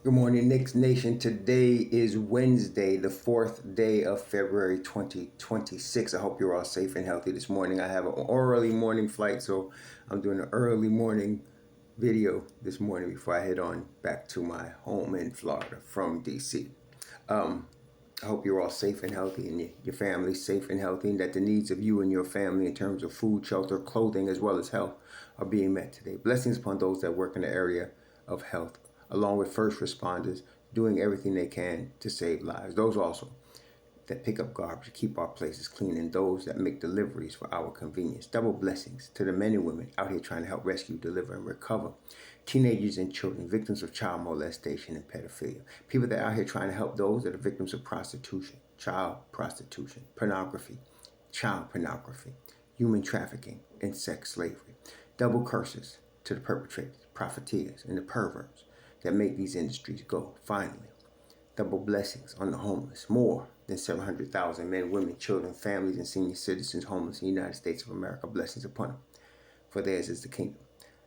Good morning, Knicks Nation. Today is Wednesday, the 4th day of February 2026. I hope you're all safe and healthy this morning. I have an early morning flight, so I'm doing an early morning video this morning before I head on back to my home in Florida from DC. I hope you're all safe and healthy and your family safe and healthy, and that the needs of you and your family in terms of food, shelter, clothing, as well as health are being met today. Blessings upon those that work in the area of health, along with first responders doing everything they can to save lives. Those also that pick up garbage, keep our places clean, and those that make deliveries for our convenience. Double blessings to the men and women out here trying to help rescue, deliver, and recover teenagers and children, victims of child molestation and pedophilia. People that are out here trying to help those that are victims of prostitution, child prostitution, pornography, child pornography, human trafficking, and sex slavery. Double curses to the perpetrators, profiteers, and the perverts that make these industries go. Finally, double blessings on the homeless. More than 700,000 men, women, children, families, and senior citizens homeless in the United States of America. Blessings upon them, for theirs is the kingdom.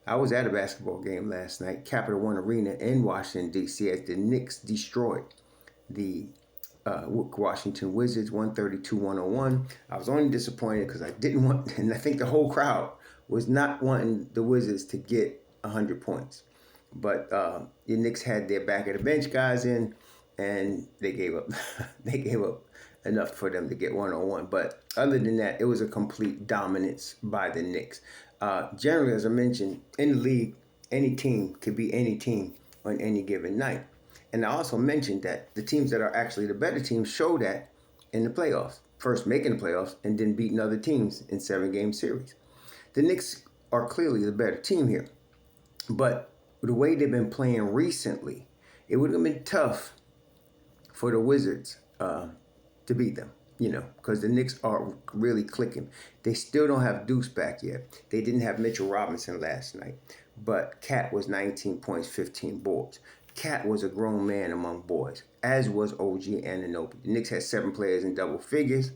I was at a basketball game last night, Capital One Arena in Washington, D.C., as the Knicks destroyed the Washington Wizards 132-101. I was only disappointed because I didn't want, and I think the whole crowd was not wanting the Wizards to get 100 points. But the Knicks had their back of the bench guys in, and they gave up. They gave up enough for them to get 101. But other than that, it was a complete dominance by the Knicks. Generally, as I mentioned, in the league, any team could be any team on any given night. And I also mentioned that the teams that are actually the better teams show that in the playoffs. First making the playoffs and then beating other teams in 7-game series. The Knicks are clearly the better team here. But the way they've been playing recently, it would have been tough for the Wizards to beat them, because the Knicks are really clicking. They still don't have Deuce back yet. They didn't have Mitchell Robinson last night, but Cat was 19 points, 15 boards. Cat was a grown man among boys, as was OG Anunoby. The Knicks had 7 players in double figures,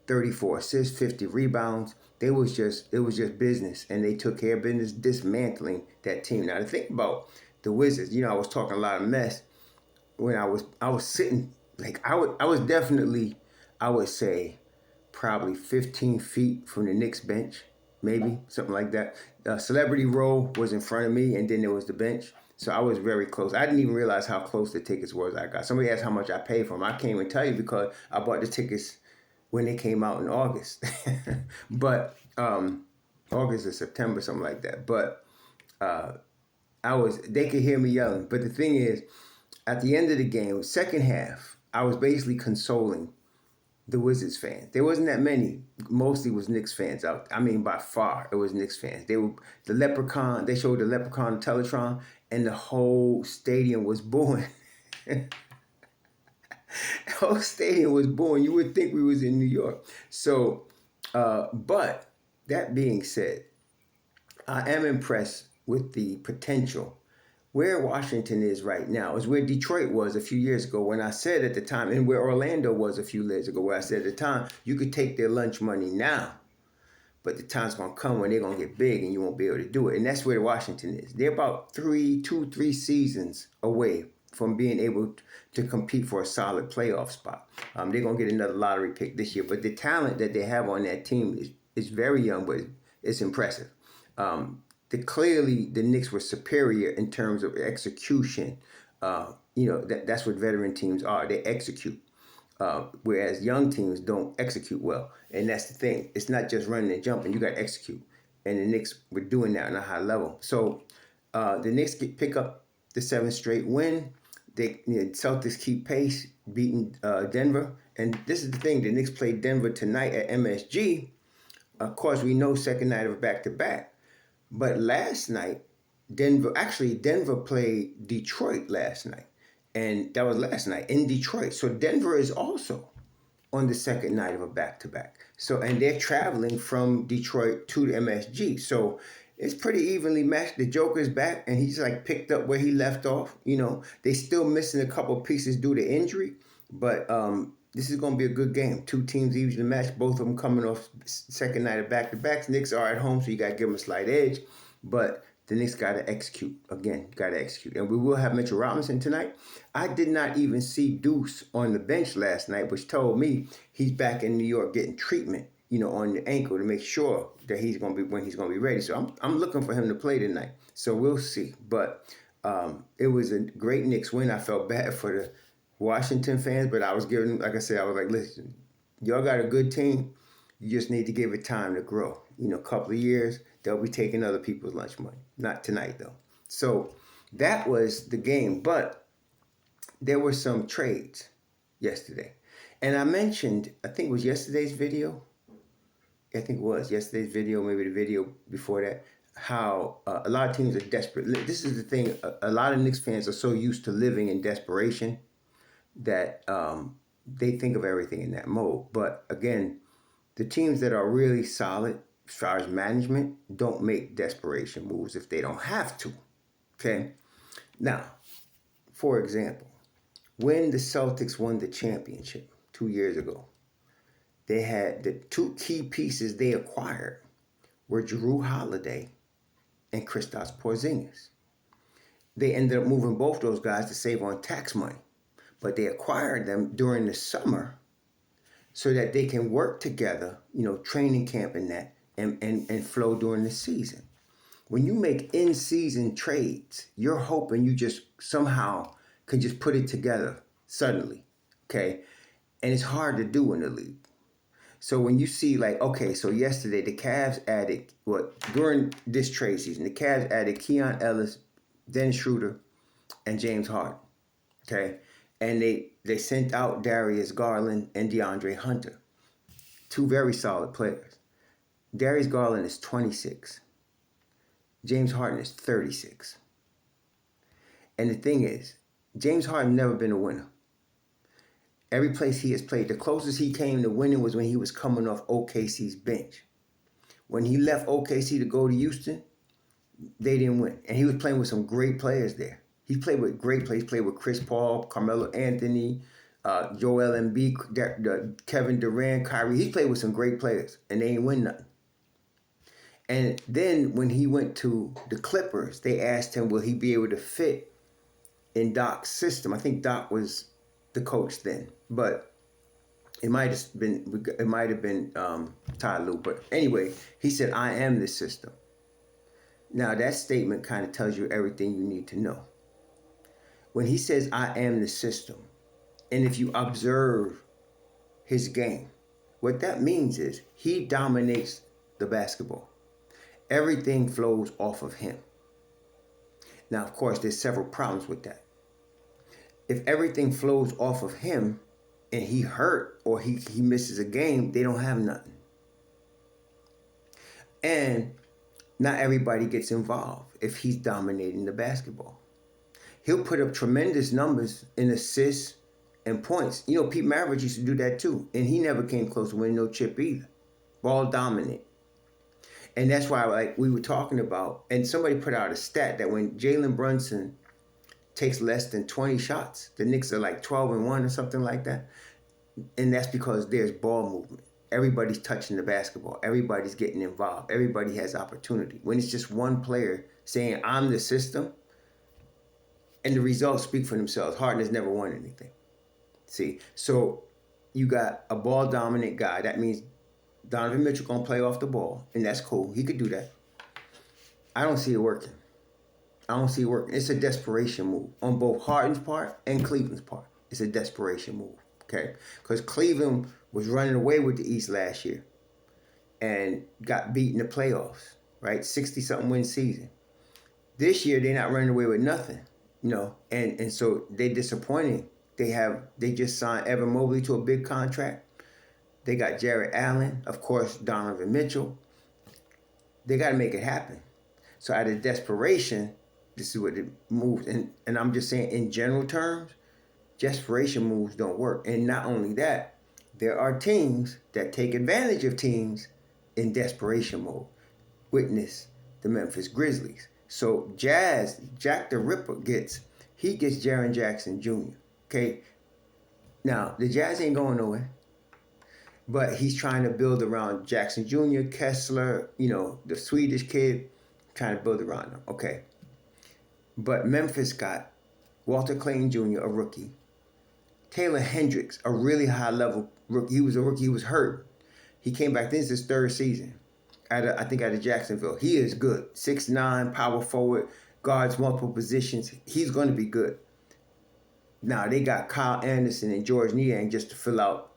34 assists, 50 rebounds. It was just business, and they took care of business dismantling that team. Now, to think about the Wizards, I was talking a lot of mess when I was sitting, like I was definitely, I would say, probably 15 feet from the Knicks bench, maybe something like that. Celebrity row was in front of me, and then there was the bench. So I was very close. I didn't even realize how close the tickets were as I got. Somebody asked how much I paid for them. I can't even tell you because I bought the tickets when they came out in August. But August or September, something like that. But they could hear me yelling. But the thing is, at the end of the game, second half, I was basically consoling the Wizards fans. There wasn't that many. Mostly was Knicks fans out. I mean, by far, it was Knicks fans. They were the Leprechaun. They showed the Leprechaun Teletron, and the whole stadium was booing. The whole stadium was booing. You would think we was in New York. So, but that being said, I am impressed with the potential. Where Washington is right now is where Detroit was a few years ago, when I said at the time, and where Orlando was a few years ago, where I said at the time, you could take their lunch money now, but the time's going to come when they're going to get big and you won't be able to do it. And that's where Washington is. They're about 3 seasons away from being able to compete for a solid playoff spot. They're going to get another lottery pick this year, but the talent that they have on that team is very young, but it's impressive. Clearly the Knicks were superior in terms of execution. That's what veteran teams are. They execute. Whereas young teams don't execute well. And that's the thing. It's not just running and jumping. You got to execute. And the Knicks were doing that on a high level. So the Knicks pick up the 7th straight win. Celtics keep pace, beating Denver. And this is the thing. The Knicks played Denver tonight at MSG. Of course, we know second night of a back-to-back. But last night, Denver played Detroit last night. And that was last night in Detroit. So Denver is also on the second night of a back-to-back. So, and they're traveling from Detroit to the MSG. So it's pretty evenly matched. The Joker's back, and he's like picked up where he left off. They still missing a couple pieces due to injury. But this is going to be a good game. 2 teams evenly matched, both of them coming off second night of back-to-backs. Knicks are at home, so you got to give them a slight edge. But The Knicks got to execute. Again, got to execute. And we will have Mitchell Robinson tonight. I did not even see Deuce on the bench last night, which told me he's back in New York getting treatment, on the ankle to make sure that he's going to be when he's going to be ready. So I'm looking for him to play tonight. So we'll see. But it was a great Knicks win. I felt bad for the Washington fans, but I was giving, like I said, I was like, listen, y'all got a good team. You just need to give it time to grow. A couple of years, they'll be taking other people's lunch money. Not tonight, though. So that was the game. But there were some trades yesterday. And I mentioned, I think it was yesterday's video. I think it was yesterday's video, maybe the video before that, how a lot of teams are desperate. This is the thing. A lot of Knicks fans are so used to living in desperation that they think of everything in that mode. But again, the teams that are really solid as far as management don't make desperation moves if they don't have to. Okay? Now, for example, when the Celtics won the championship 2 years ago, they had the two key pieces they acquired were Jrue Holiday and Kristaps Porzingis. They ended up moving both those guys to save on tax money, but they acquired them during the summer so that they can work together, training camp and that, and flow during the season. When you make in-season trades, you're hoping you just somehow can just put it together suddenly, okay? And it's hard to do in the league. So when you see so yesterday the Cavs added, during this trade season, the Cavs added Keon Ellis, Dennis Schroeder, and James Harden, okay? And they sent out Darius Garland and DeAndre Hunter, two very solid players. Darius Garland is 26. James Harden is 36. And the thing is, James Harden never been a winner. Every place he has played, the closest he came to winning was when he was coming off OKC's bench. When he left OKC to go to Houston, they didn't win. And he was playing with some great players there. He played with great players. He played with Chris Paul, Carmelo Anthony, Joel Embiid, Kevin Durant, Kyrie. He played with some great players, and they ain't win nothing. And then when he went to the Clippers, they asked him, will he be able to fit in Doc's system? I think Doc was the coach then, but it might have been Ty Lue. But anyway, he said, I am the system. Now that statement kind of tells you everything you need to know. When he says, I am the system, and if you observe his game, what that means is he dominates the basketball. Everything flows off of him. Now, of course, there's several problems with that. If everything flows off of him and he hurt or he misses a game, they don't have nothing. And not everybody gets involved if he's dominating the basketball. He'll put up tremendous numbers in assists and points. Pete Maravich used to do that too. And he never came close to winning no chip either. Ball dominant. And that's why we were talking about, and somebody put out a stat that when Jalen Brunson takes less than 20 shots, the Knicks are 12-1 or something like that. And that's because there's ball movement. Everybody's touching the basketball. Everybody's getting involved. Everybody has opportunity. When it's just one player saying, I'm the system, and the results speak for themselves. Harden has never won anything. See, so you got a ball dominant guy. That means Donovan Mitchell gonna play off the ball, and that's cool. He could do that. I don't see it working. It's a desperation move on both Harden's part and Cleveland's part. It's a desperation move, okay? Because Cleveland was running away with the East last year and got beat in the playoffs, right? 60-something win season. This year, they're not running away with nothing, and so they're disappointing. They just signed Evan Mobley to a big contract. They got Jarrett Allen, of course, Donovan Mitchell. They got to make it happen. So out of desperation, this is what it moves. And I'm just saying, in general terms, desperation moves don't work. And not only that, there are teams that take advantage of teams in desperation mode. Witness the Memphis Grizzlies. So Jack the Ripper gets Jaren Jackson Jr., okay? Now, the Jazz ain't going nowhere. But he's trying to build around Jackson Jr., Kessler, the Swedish kid, trying to build around him. Okay. But Memphis got Walter Clayton Jr., a rookie. Taylor Hendricks, a really high level rookie. He was a rookie. He was hurt. He came back. This is his third season. I think out of Jacksonville. He is good. 6'9", power forward, guards multiple positions. He's going to be good. Now, they got Kyle Anderson and George Niang just to fill out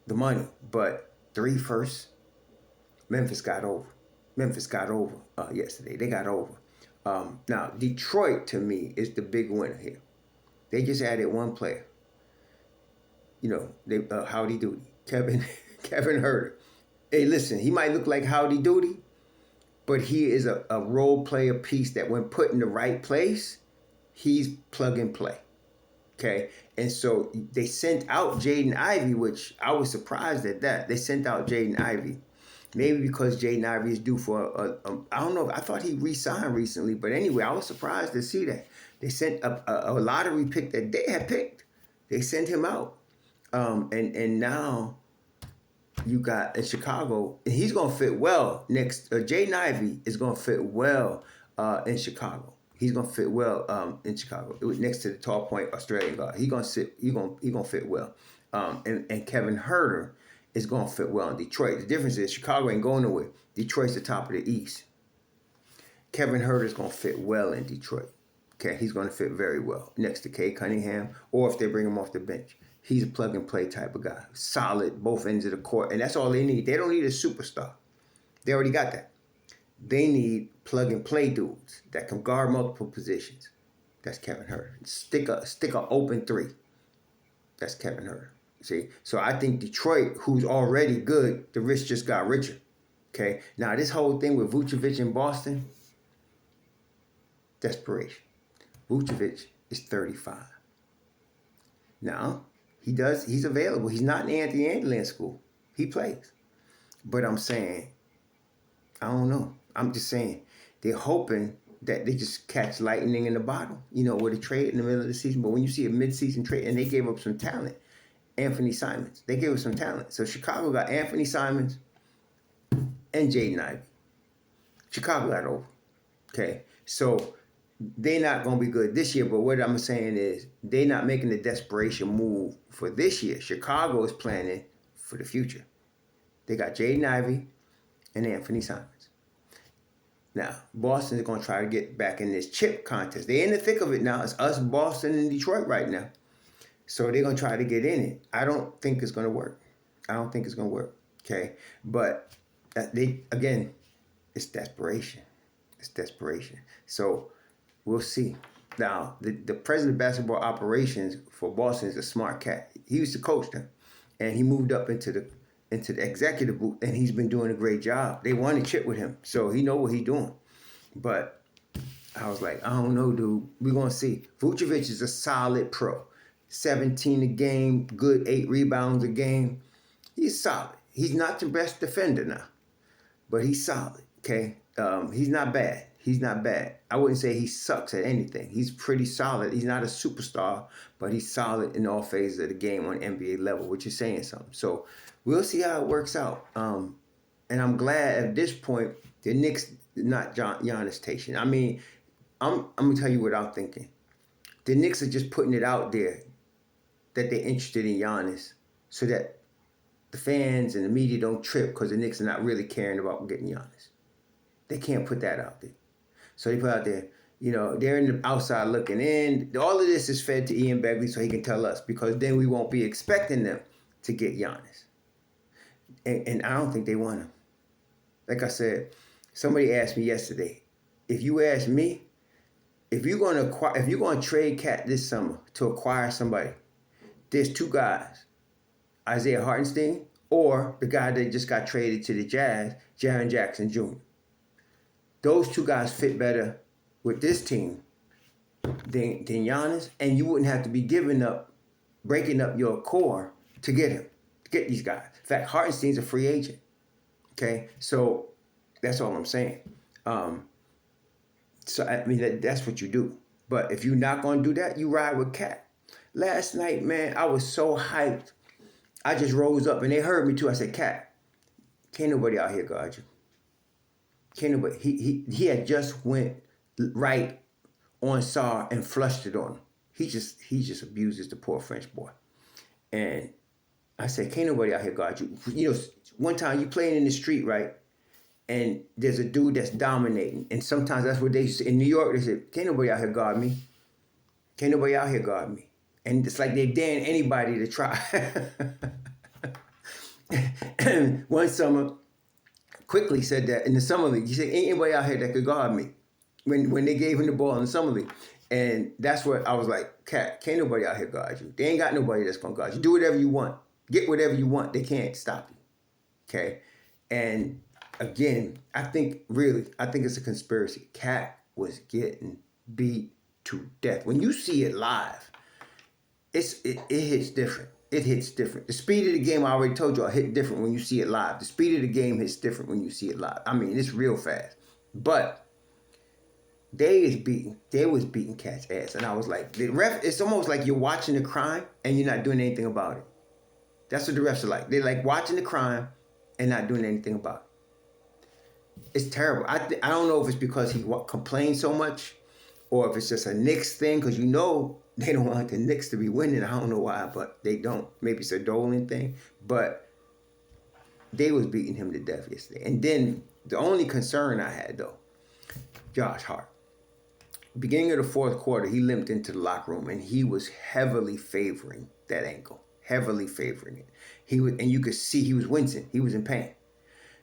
the money. But 3 firsts, Memphis got over. Memphis got over yesterday. They got over. Now, Detroit, to me, is the big winner here. They just added one player. You know, they Howdy Doody. Kevin Huerter. Hey, listen, he might look like Howdy Doody, but he is a role player piece that when put in the right place, he's plug and play. Okay? And so they sent out Jaden Ivey, which I was surprised at that. They sent out Jaden Ivey. Maybe because Jaden Ivey is due for I don't know. I thought he re-signed recently. But anyway, I was surprised to see that. They sent a lottery pick that they had picked. They sent him out. And now you got in Chicago, and he's going to fit well next. Jaden Ivey is going to fit well in Chicago. He's going to fit well in Chicago. It was next to the tall point Australian guard. He's going to fit well. And Kevin Huerter is going to fit well in Detroit. The difference is Chicago ain't going nowhere. Detroit's the top of the East. Kevin Huerter is going to fit well in Detroit. Okay, he's going to fit very well next to Cade Cunningham, or if they bring him off the bench. He's a plug-and-play type of guy. Solid, both ends of the court. And that's all they need. They don't need a superstar. They already got that. They need plug-and-play dudes that can guard multiple positions. That's Kevin Huerter. Stick a open 3. That's Kevin Huerter. See? So I think Detroit, who's already good, the rich just got richer. Okay? Now, this whole thing with Vucevic in Boston, desperation. Vucevic is 35. Now, he's available. He's not in the Anthony Anderland school. He plays. But I'm saying, I don't know. I'm just saying, they're hoping that they just catch lightning in the bottle, you know, with a trade in the middle of the season. But when you see a mid-season trade, and they gave up some talent, Anthony Simons. They gave up some talent. So Chicago got Anthony Simons and Jaden Ivey. Chicago got over. Okay? So they're not going to be good this year, but what I'm saying is they're not making the desperation move for this year. Chicago is planning for the future. They got Jaden Ivey and Anthony Simons. Now, Boston is going to try to get back in this chip contest. They're in the thick of it now. It's us, Boston, and Detroit right now. So they're going to try to get in it. I don't think it's going to work. Okay? But it's desperation. It's desperation. So we'll see. Now, the president of basketball operations for Boston is a smart cat. He used to coach them, and he moved up into the executive booth, and he's been doing a great job. They won a chip with him, so he know what he's doing. But I was like, I don't know, dude. We're going to see. Vucevic is a solid pro. 17 a game, good 8 rebounds a game. He's solid. He's not the best defender now, but he's solid, okay? He's not bad. I wouldn't say he sucks at anything. He's pretty solid. He's not a superstar, but he's solid in all phases of the game on NBA level, which is saying something. So we'll see how it works out. And I'm glad at this point the Knicks did not Giannis Tation. I mean, I'm going to tell you what I'm thinking. The Knicks are just putting it out there that they're interested in Giannis so that the fans and the media don't trip because the Knicks are not really caring about getting Giannis. They can't put that out there. So they put out there, you know, they're in the outside looking in. All of this is fed to Ian Begley so he can tell us, because then we won't be expecting them to get Giannis. And I don't think they want him. Like I said, somebody asked me yesterday, if you ask me, if you're going to trade Cat this summer to acquire somebody, there's 2 guys, Isaiah Hartenstein or the guy that just got traded to the Jazz, Jaren Jackson Jr. Those 2 guys fit better with this team than Giannis, and you wouldn't have to be breaking up your core to get these guys. In fact, Hartenstein's a free agent. Okay, so that's all I'm saying. So I mean that's what you do. But if you're not gonna do that, you ride with Cat. Last night, man, I was so hyped. I just rose up and they heard me too. I said, Cat, can't nobody out here guard you. Can't nobody. He had just went right on Sar and flushed it on him. He just abuses the poor French boy. And I said, can't nobody out here guard you. You know, one time you playing in the street, right? And there's a dude that's dominating. And sometimes that's what they say. In New York, they said, can't nobody out here guard me. Can't nobody out here guard me. And it's like they daring anybody to try. One summer, quickly said that in the summer league. He said, ain't anybody out here that could guard me. When they gave him the ball in the summer league. And that's what I was like, Cat, can't nobody out here guard you. They ain't got nobody that's gonna guard you. Do whatever you want. Get whatever you want. They can't stop you. Okay? And again, I think it's a conspiracy. Cat was getting beat to death. When you see it live, it hits different. It hits different. The speed of the game, I already told you, hit different when you see it live. The speed of the game hits different when you see it live. I mean, it's real fast. But they was beating Cat's ass. And I was like, the ref, it's almost like you're watching the crime and you're not doing anything about it. That's what the refs are like. They're like watching the crime and not doing anything about it. It's terrible. I don't know if it's because he complained so much or if it's just a Knicks thing, because you know they don't want the Knicks to be winning. I don't know why, but they don't. Maybe it's a Dolan thing. But they was beating him to death yesterday. And then the only concern I had, though, Josh Hart. Beginning of the fourth quarter, he limped into the locker room, and he was heavily favoring that ankle. Heavily favoring it. And you could see he was wincing. He was in pain.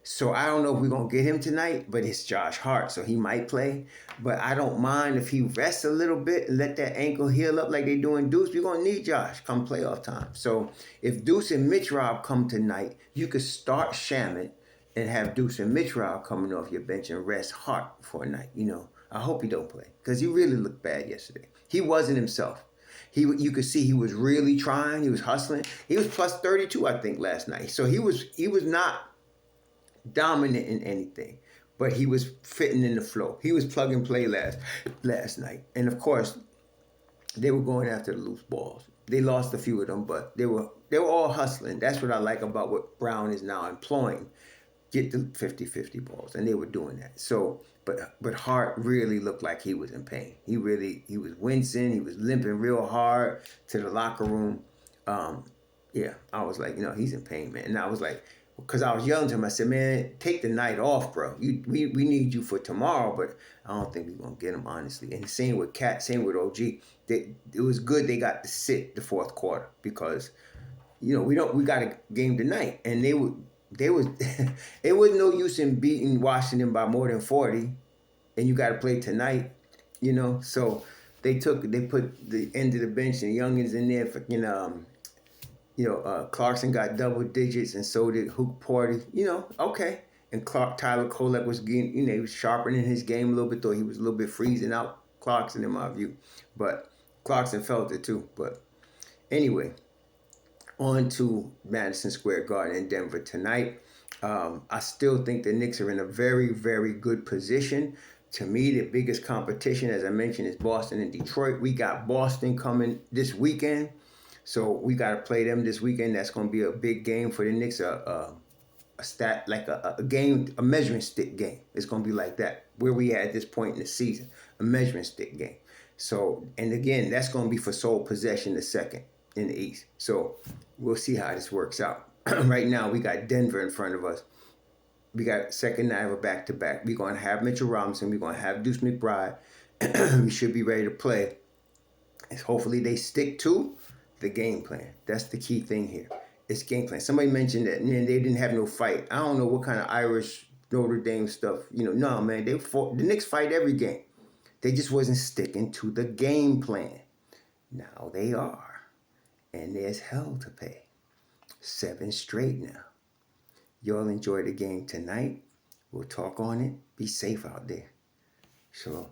So I don't know if we're going to get him tonight, but it's Josh Hart, so he might play. But I don't mind if he rests a little bit and let that ankle heal up like they doing Deuce. We're going to need Josh come playoff time. So if Deuce and Mitch Rob come tonight, you could start Shamet and have Deuce and Mitch Rob coming off your bench and rest Hart for a night. You know, I hope he don't play because he really looked bad yesterday. He wasn't himself. You could see he was really trying. He was hustling. He was plus 32, I think, last night. So he was not dominant in anything, but he was fitting in the flow. He was plug and play last night. And of course, they were going after the loose balls. They lost a few of them, but they were all hustling. That's what I like about what Brown is now employing. Get the 50-50 balls, and they were doing that. So, but Hart really looked like he was in pain. He was wincing. He was limping real hard to the locker room. Yeah, I was like, he's in pain, man. And I was like, because I was yelling to him, I said, man, take the night off, bro. We need you for tomorrow, but I don't think we're going to get him, honestly. And same with Cat, same with OG. It was good they got to sit the fourth quarter because, we got a game tonight. And it was no use in beating Washington by more than 40, and you got to play tonight, So they put the end of the bench and Youngins in there for, Clarkson got double digits, and so did Hook Porter. Okay. And Tyler Kolek was getting, he was sharpening his game a little bit, though he was a little bit freezing out Clarkson in my view. But Clarkson felt it too. But anyway, on to Madison Square Garden in Denver tonight. I still think the Knicks are in a very, very good position. To me, the biggest competition, as I mentioned, is Boston and Detroit. We got Boston coming this weekend. So we got to play them this weekend. That's going to be a big game for the Knicks, a game, a measuring stick game. It's going to be like that, where we at this point in the season, a measuring stick game. So, and again, that's going to be for sole possession the second in the East. So we'll see how this works out. Right now, we got Denver in front of us. We got second night of a back-to-back. We're going to have Mitchell Robinson. We're going to have Deuce McBride. We should be ready to play. And hopefully they stick to the game plan. That's the key thing here. It's game plan. Somebody mentioned that they didn't have no fight. I don't know what kind of Irish Notre Dame stuff. No, man. The Knicks fight every game. They just wasn't sticking to the game plan. Now they are. And there's hell to pay. 7 straight now. Y'all enjoy the game tonight. We'll talk on it. Be safe out there. Shalom.